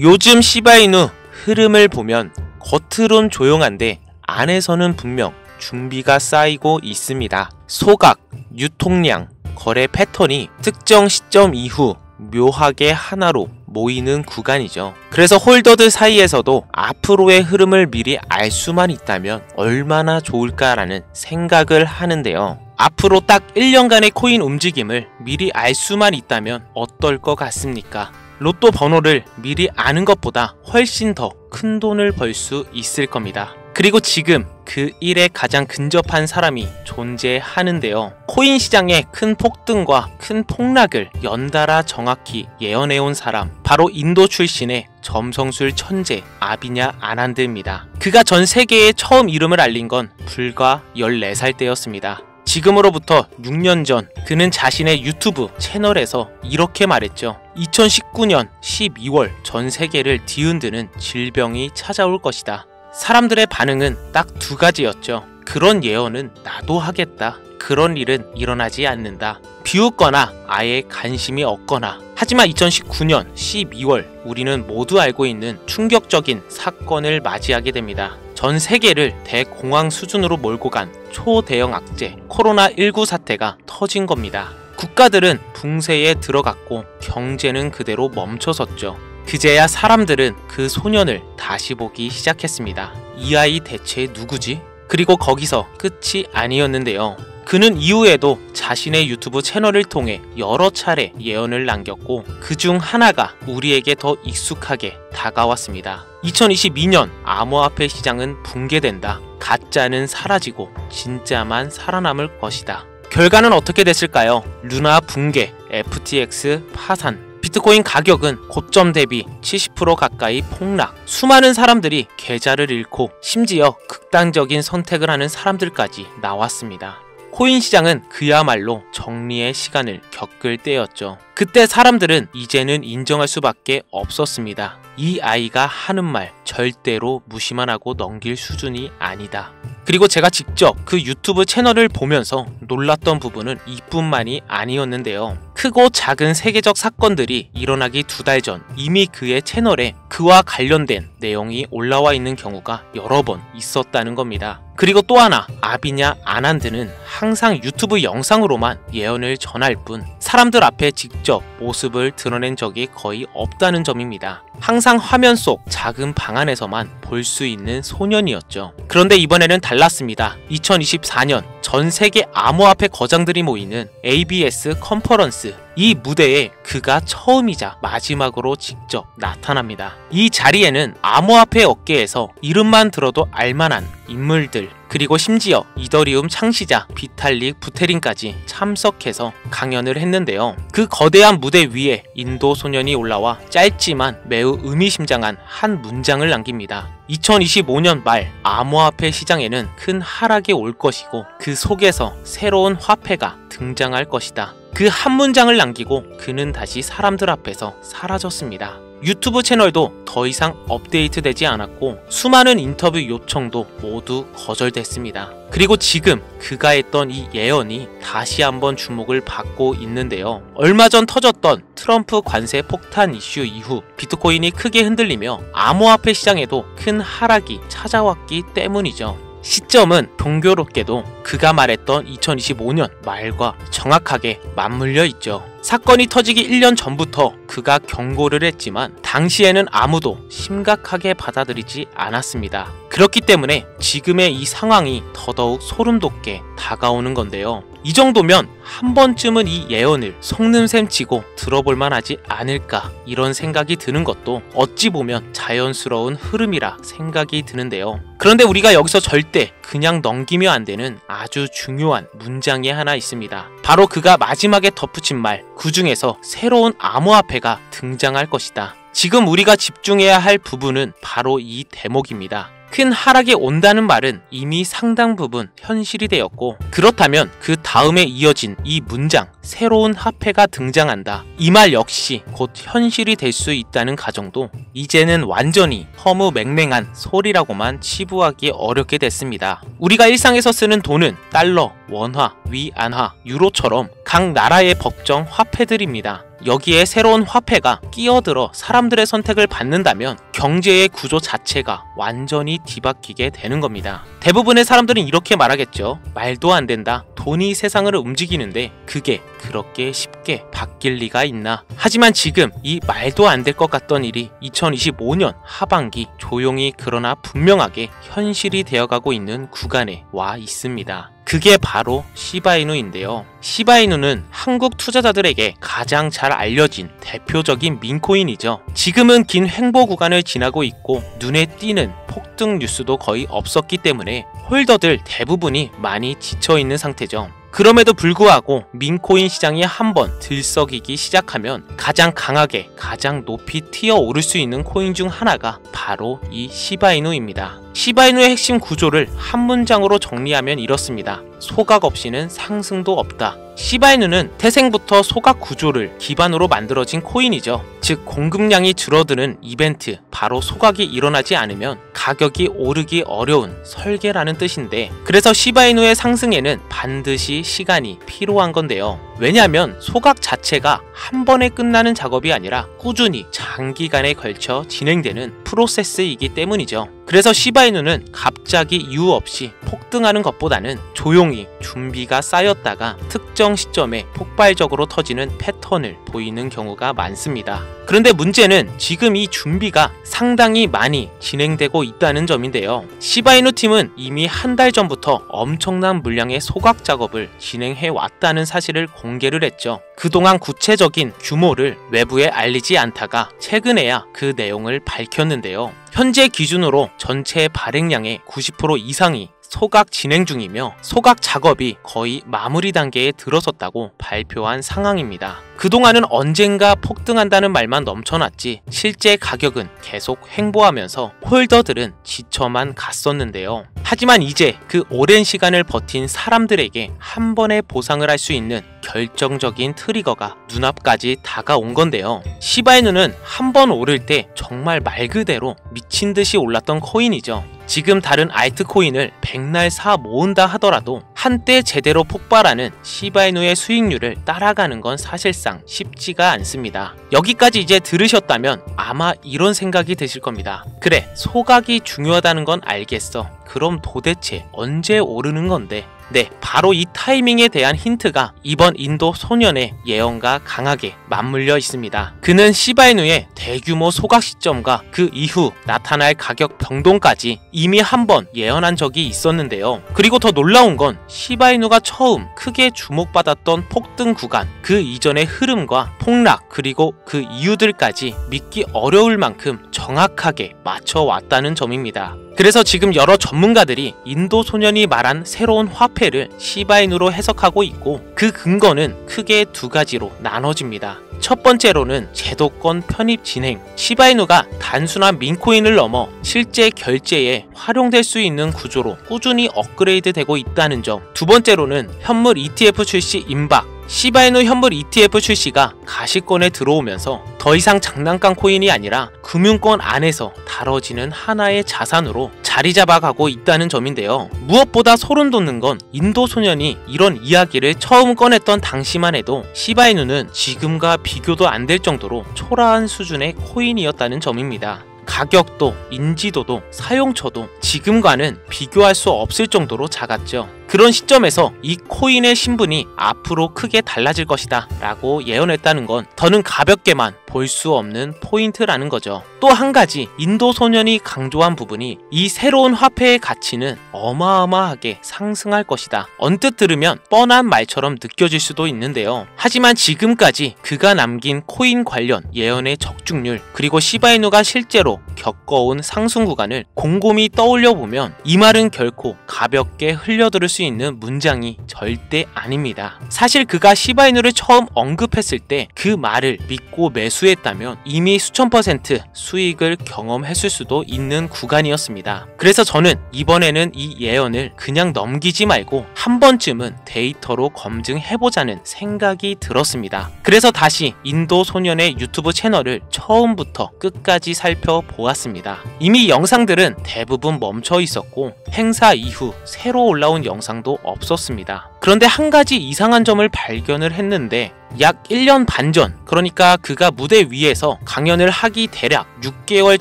요즘 시바이누 흐름을 보면 겉으론 조용한데 안에서는 분명 준비가 쌓이고 있습니다. 소각, 유통량, 거래 패턴이 특정 시점 이후 묘하게 하나로 모이는 구간이죠. 그래서 홀더들 사이에서도 앞으로의 흐름을 미리 알 수만 있다면 얼마나 좋을까라는 생각을 하는데요. 앞으로 딱 1년간의 코인 움직임을 미리 알 수만 있다면 어떨 것 같습니까? 로또 번호를 미리 아는 것보다 훨씬 더 큰 돈을 벌 수 있을 겁니다. 그리고 지금 그 일에 가장 근접한 사람이 존재하는데요. 코인 시장의 큰 폭등과 큰 폭락을 연달아 정확히 예언해온 사람, 바로 인도 출신의 점성술 천재 아비냐 아난드입니다. 그가 전 세계에 처음 이름을 알린 건 불과 14살 때였습니다. 지금으로부터 6년 전 그는 자신의 유튜브 채널에서 이렇게 말했죠. 2019년 12월 전 세계를 뒤흔드는 질병이 찾아올 것이다. 사람들의 반응은 딱 두 가지였죠. 그런 예언은 나도 하겠다. 그런 일은 일어나지 않는다. 비웃거나 아예 관심이 없거나. 하지만 2019년 12월 우리는 모두 알고 있는 충격적인 사건을 맞이하게 됩니다. 전 세계를 대공황 수준으로 몰고 간 초대형 악재 코로나19 사태가 터진 겁니다. 국가들은 붕세에 들어갔고 경제는 그대로 멈춰섰죠. 그제야 사람들은 그 소년을 다시 보기 시작했습니다. 이 아이 대체 누구지? 그리고 거기서 끝이 아니었는데요. 그는 이후에도 자신의 유튜브 채널을 통해 여러 차례 예언을 남겼고 그 중 하나가 우리에게 더 익숙하게 다가왔습니다. 2022년 암호화폐 시장은 붕괴된다. 가짜는 사라지고 진짜만 살아남을 것이다. 결과는 어떻게 됐을까요? 루나 붕괴, FTX 파산, 비트코인 가격은 고점 대비 70% 가까이 폭락, 수많은 사람들이 계좌를 잃고 심지어 극단적인 선택을 하는 사람들까지 나왔습니다. 코인 시장은 그야말로 정리의 시간을 겪을 때였죠. 그때 사람들은 이제는 인정할 수밖에 없었습니다. 이 아이가 하는 말 절대로 무시만 하고 넘길 수준이 아니다. 그리고 제가 직접 그 유튜브 채널을 보면서 놀랐던 부분은 이뿐만이 아니었는데요. 크고 작은 세계적 사건들이 일어나기 2달 전 이미 그의 채널에 그와 관련된 내용이 올라와 있는 경우가 여러 번 있었다는 겁니다. 그리고 또 하나, 아비냐 아난드는 항상 유튜브 영상으로만 예언을 전할 뿐 사람들 앞에 직접 모습을 드러낸 적이 거의 없다는 점입니다. 항상 화면 속 작은 방 안에서만 볼 수 있는 소년이었죠. 그런데 이번에는 달랐습니다. 2024년 전 세계 암호화폐 거장들이 모이는 ABS 컨퍼런스, 이 무대에 그가 처음이자 마지막으로 직접 나타납니다. 이 자리에는 암호화폐 업계에서 이름만 들어도 알만한 인물들, 그리고 심지어 이더리움 창시자 비탈릭 부테린까지 참석해서 강연을 했는데요. 그 거대한 무대 위에 인도 소년이 올라와 짧지만 매우 의미심장한 한 문장을 남깁니다. 2025년 말 암호화폐 시장에는 큰 하락이 올 것이고 그 속에서 새로운 화폐가 등장할 것이다. 그 한 문장을 남기고 그는 다시 사람들 앞에서 사라졌습니다. 유튜브 채널도 더 이상 업데이트되지 않았고 수많은 인터뷰 요청도 모두 거절됐습니다. 그리고 지금 그가 했던 이 예언이 다시 한번 주목을 받고 있는데요. 얼마 전 터졌던 트럼프 관세 폭탄 이슈 이후 비트코인이 크게 흔들리며 암호화폐 시장에도 큰 하락이 찾아왔기 때문이죠. 시점은 동교롭게도 그가 말했던 2025년 말과 정확하게 맞물려 있죠. 사건이 터지기 1년 전부터 그가 경고를 했지만 당시에는 아무도 심각하게 받아들이지 않았습니다. 그렇기 때문에 지금의 이 상황이 더더욱 소름 돋게 다가오는 건데요. 이 정도면 한 번쯤은 이 예언을 속는셈 치고 들어볼만 하지 않을까, 이런 생각이 드는 것도 어찌 보면 자연스러운 흐름이라 생각이 드는데요. 그런데 우리가 여기서 절대 그냥 넘기면 안 되는 아주 중요한 문장이 하나 있습니다. 바로 그가 마지막에 덧붙인 말, 그 중에서 새로운 암호화폐가 등장할 것이다. 지금 우리가 집중해야 할 부분은 바로 이 대목입니다. 큰 하락이 온다는 말은 이미 상당 부분 현실이 되었고, 그렇다면 그 다음에 이어진 이 문장 새로운 화폐가 등장한다, 이 말 역시 곧 현실이 될 수 있다는 가정도 이제는 완전히 허무맹맹한 소리라고만 치부하기 어렵게 됐습니다. 우리가 일상에서 쓰는 돈은 달러, 원화, 위안화, 유로처럼 각 나라의 법정 화폐들입니다. 여기에 새로운 화폐가 끼어들어 사람들의 선택을 받는다면 경제의 구조 자체가 완전히 뒤바뀌게 되는 겁니다. 대부분의 사람들은 이렇게 말하겠죠. 말도 안 된다. 돈이 세상을 움직이는데 그게 그렇게 쉽게 바뀔 리가 있나. 하지만 지금 이 말도 안 될 것 같던 일이 2025년 하반기 조용히 그러나 분명하게 현실이 되어가고 있는 구간에 와 있습니다. 그게 바로 시바이누인데요. 시바이누는 한국 투자자들에게 가장 잘 알려진 대표적인 민코인이죠. 지금은 긴 횡보 구간을 지나고 있고 눈에 띄는 폭등 뉴스도 거의 없었기 때문에 홀더들 대부분이 많이 지쳐있는 상태죠. 그럼에도 불구하고 민코인 시장이 한번 들썩이기 시작하면 가장 강하게 가장 높이 튀어오를 수 있는 코인 중 하나가 바로 이 시바이누입니다. 시바이누의 핵심 구조를 한 문장으로 정리하면 이렇습니다. 소각 없이는 상승도 없다. 시바이누는 태생부터 소각 구조를 기반으로 만들어진 코인이죠. 즉 공급량이 줄어드는 이벤트, 바로 소각이 일어나지 않으면 가격이 오르기 어려운 설계라는 뜻인데, 그래서 시바이누의 상승에는 반드시 시간이 필요한 건데요. 왜냐하면 소각 자체가 한 번에 끝나는 작업이 아니라 꾸준히 장기간에 걸쳐 진행되는 프로세스이기 때문이죠. 그래서 시바이누는 갑자기 이유 없이 폭등하는 것보다는 조용히 준비가 쌓였다가 특정 시점에 폭발적으로 터지는 패턴을 보이는 경우가 많습니다. 그런데 문제는 지금 이 준비가 상당히 많이 진행되고 있다는 점인데요. 시바이누 팀은 이미 한 달 전부터 엄청난 물량의 소각 작업을 진행해 왔다는 사실을 공개를 했죠. 그동안 구체적인 규모를 외부에 알리지 않다가 최근에야 그 내용을 밝혔는데요. 현재 기준으로 전체 발행량의 90% 이상이 소각 진행 중이며 소각 작업이 거의 마무리 단계에 들어섰다고 발표한 상황입니다. 그동안은 언젠가 폭등한다는 말만 넘쳐났지 실제 가격은 계속 횡보하면서 홀더들은 지쳐만 갔었는데요. 하지만 이제 그 오랜 시간을 버틴 사람들에게 한 번에 보상을 할 수 있는 결정적인 트리거가 눈앞까지 다가온 건데요. 시바이누는 한 번 오를 때 정말 말 그대로 미친 듯이 올랐던 코인이죠. 지금 다른 알트코인을 백날 사 모은다 하더라도 한때 제대로 폭발하는 시바이누의 수익률을 따라가는 건 사실상 쉽지가 않습니다. 여기까지 이제 들으셨다면 아마 이런 생각이 드실 겁니다. 그래, 소각이 중요하다는 건 알겠어. 그럼 도대체 언제 오르는 건데? 네, 바로 이 타이밍에 대한 힌트가 이번 인도 소년의 예언과 강하게 맞물려 있습니다. 그는 시바이누의 대규모 소각 시점과 그 이후 나타날 가격 변동까지 이미 한번 예언한 적이 있었는데요. 그리고 더 놀라운 건 시바이누가 처음 크게 주목받았던 폭등 구간, 그 이전의 흐름과 폭락, 그리고 그 이유들까지 믿기 어려울 만큼 정확하게 맞춰왔다는 점입니다. 그래서 지금 여러 전문가들이 인도 소년이 말한 새로운 화폐를 시바이누로 해석하고 있고, 그 근거는 크게 두 가지로 나눠집니다. 첫 번째로는 제도권 편입 진행, 시바이누가 단순한 민코인을 넘어 실제 결제에 활용될 수 있는 구조로 꾸준히 업그레이드 되고 있다는 점. 두 번째로는 현물 ETF 출시 임박, 시바이누 현물 ETF 출시가 가시권에 들어오면서 더 이상 장난감 코인이 아니라 금융권 안에서 다뤄지는 하나의 자산으로 자리 잡아가고 있다는 점인데요. 무엇보다 소름 돋는 건 인도 소년이 이런 이야기를 처음 꺼냈던 당시만 해도 시바이누는 지금과 비교도 안 될 정도로 초라한 수준의 코인이었다는 점입니다. 가격도, 인지도도, 사용처도 지금과는 비교할 수 없을 정도로 작았죠. 그런 시점에서 이 코인의 신분이 앞으로 크게 달라질 것이다 라고 예언했다는 건 더는 가볍게만 볼 수 없는 포인트라는 거죠. 또 한 가지 인도 소년이 강조한 부분이 이 새로운 화폐의 가치는 어마어마하게 상승할 것이다. 언뜻 들으면 뻔한 말처럼 느껴질 수도 있는데요. 하지만 지금까지 그가 남긴 코인 관련 예언의 적중률, 그리고 시바이누가 실제로 겪어온 상승 구간을 곰곰이 떠올려 보면 이 말은 결코 가볍게 흘려들을 수 있는 문장이 절대 아닙니다. 사실 그가 시바이누를 처음 언급했을 때 그 말을 믿고 매수했다면 이미 수천 % 수익을 경험했을 수도 있는 구간이었습니다. 그래서 저는 이번에는 이 예언을 그냥 넘기지 말고 한 번쯤은 데이터로 검증해보자는 생각이 들었습니다. 그래서 다시 인도 소년의 유튜브 채널을 처음부터 끝까지 살펴보았습니다. 이미 영상들은 대부분 멈춰 있었고 행사 이후 새로 올라온 영상도 없었습니다. 그런데 한 가지 이상한 점을 발견을 했는데 약 1년 반 전, 그러니까 그가 무대 위에서 강연을 하기 대략 6개월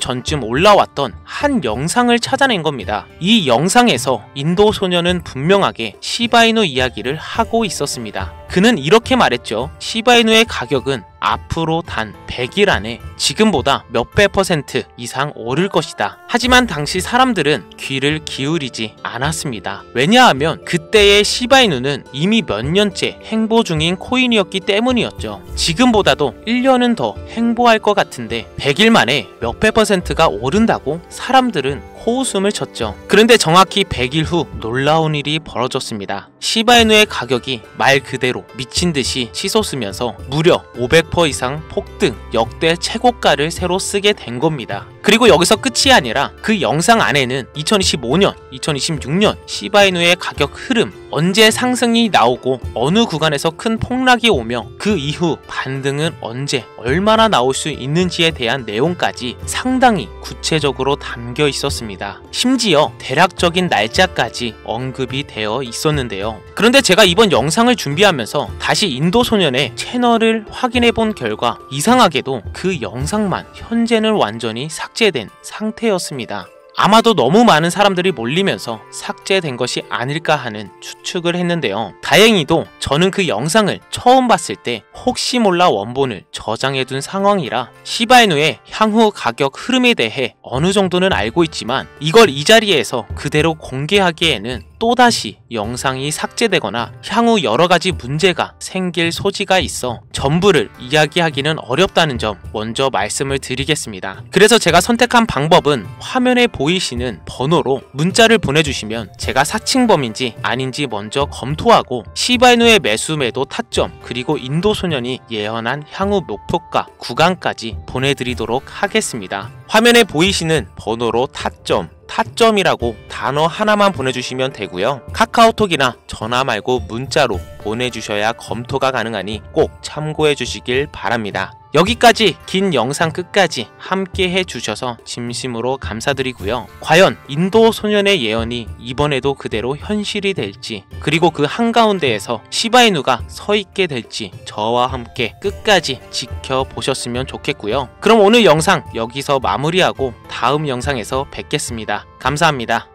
전쯤 올라왔던 한 영상을 찾아낸 겁니다. 이 영상에서 인도 소년은 분명하게 시바이누 이야기를 하고 있었습니다. 그는 이렇게 말했죠. 시바이누의 가격은 앞으로 단 100일 안에 지금보다 몇백 % 이상 오를 것이다. 하지만 당시 사람들은 귀를 기울이지 않았습니다. 왜냐하면 그때의 시바이누는 이미 몇 년째 행보 중인 코인이었기 때문이었죠. 지금보다도 1년은 더 행보할 것 같은데 100일 만에 몇백 %가 오른다고 사람들은 호웃음을 쳤죠. 그런데 정확히 100일 후 놀라운 일이 벌어졌습니다. 시바이누의 가격이 말 그대로 미친듯이 치솟으면서 무려 500% 이상 폭등, 역대 최고가를 새로 쓰게 된 겁니다. 그리고 여기서 끝이 아니라 그 영상 안에는 2025년, 2026년 시바이누의 가격 흐름, 언제 상승이 나오고 어느 구간에서 큰 폭락이 오며 그 이후 반등은 언제 얼마나 나올 수 있는지에 대한 내용까지 상당히 구체적으로 담겨 있었습니다. 심지어 대략적인 날짜까지 언급이 되어 있었는데요. 그런데 제가 이번 영상을 준비하면서 다시 인도 소년의 채널을 확인해 본 결과 이상하게도 그 영상만 현재는 완전히 삭제된 상태였습니다. 아마도 너무 많은 사람들이 몰리면서 삭제된 것이 아닐까 하는 추측을 했는데요. 다행히도 저는 그 영상을 처음 봤을 때 혹시 몰라 원본을 저장해둔 상황이라 시바이누의 향후 가격 흐름에 대해 어느 정도는 알고 있지만 이걸 이 자리에서 그대로 공개하기에는 또다시 영상이 삭제되거나 향후 여러가지 문제가 생길 소지가 있어 전부를 이야기하기는 어렵다는 점 먼저 말씀을 드리겠습니다. 그래서 제가 선택한 방법은 화면에 보이시는 번호로 문자를 보내주시면 제가 사칭범인지 아닌지 먼저 검토하고 시바이누의 매수 매도 타점 그리고 인도 소년이 예언한 향후 목표가 구간까지 보내드리도록 하겠습니다. 화면에 보이시는 번호로 타점이라고 단어 하나만 보내주시면 되고요. 카카오톡이나 전화 말고 문자로 보내주셔야 검토가 가능하니 꼭 참고해 주시길 바랍니다. 여기까지 긴 영상 끝까지 함께 해주셔서 진심으로 감사드리고요. 과연 인도 소년의 예언이 이번에도 그대로 현실이 될지 그리고 그 한가운데에서 시바이누가 서 있게 될지 저와 함께 끝까지 지켜보셨으면 좋겠고요. 그럼 오늘 영상 여기서 마무리하고 다음 영상에서 뵙겠습니다. 감사합니다.